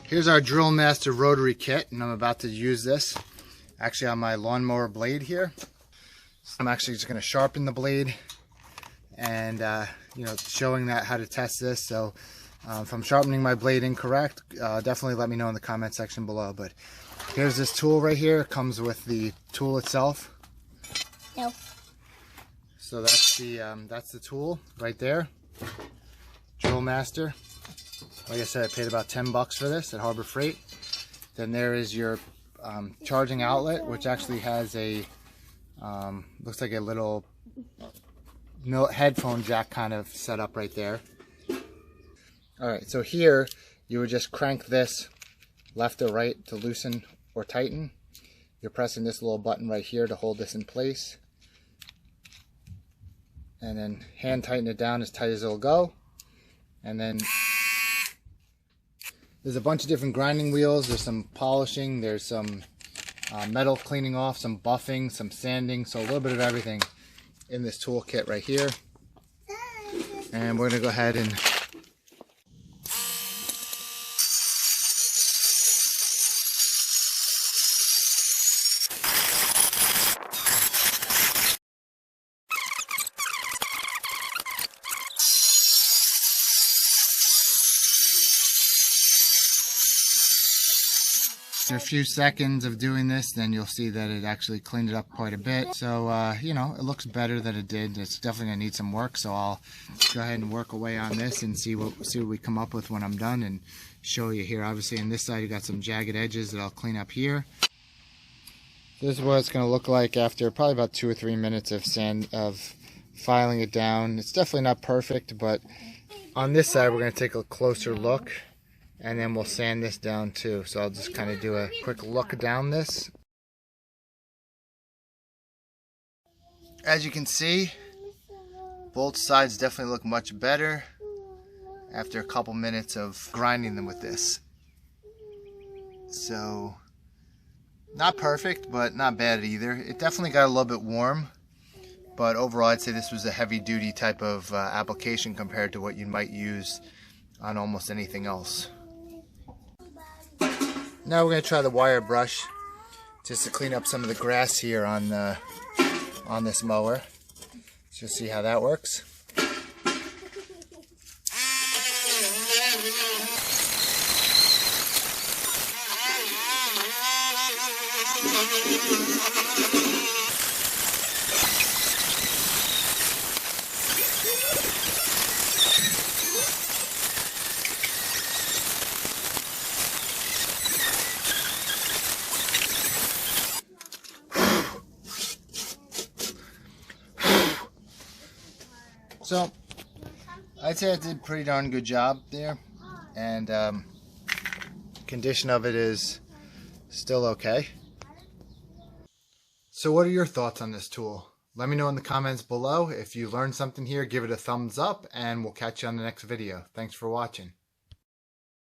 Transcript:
Here's our Drillmaster Rotary kit, and I'm about to use this actually on my lawnmower blade here. I'm actually just going to sharpen the blade and showing that how to test this. So if I'm sharpening my blade incorrect, definitely let me know in the comment section below. But here's this tool right here. It comes with the tool itself. No. So that's the tool right there. Drillmaster. Like I said, I paid about $10 for this at Harbor Freight. Then there is your charging outlet, which actually has a looks like a little headphone jack kind of set up right there. Alright, so here you would just crank this left or right to loosen or tighten. You're pressing this little button right here to hold this in place. And then hand tighten it down as tight as it'll go. And then there's a bunch of different grinding wheels. There's some polishing, there's some metal cleaning off, some buffing, some sanding, so a little bit of everything in this toolkit right here. And we're going to go ahead and after a few seconds of doing this, then you'll see that it actually cleaned it up quite a bit. So, it looks better than it did. It's definitely going to need some work, so I'll go ahead and work away on this and see what we come up with when I'm done and show you here. Obviously, on this side, you got some jagged edges that I'll clean up here. This is what it's going to look like after probably about 2 or 3 minutes of filing it down. It's definitely not perfect, but on this side, we're going to take a closer look. And then we'll sand this down too. So I'll just kind of do a quick look down this. As you can see, both sides definitely look much better after a couple minutes of grinding them with this. So, not perfect, but not bad either. It definitely got a little bit warm. But overall, I'd say this was a heavy duty type of application compared to what you might use on almost anything else. Now we're going to try the wire brush just to clean up some of the grass here on this mower. Just see how that works. So, I'd say I did a pretty darn good job there, and condition of it is still okay. So what are your thoughts on this tool? Let me know in the comments below. If you learned something here, give it a thumbs up, and we'll catch you on the next video. Thanks for watching.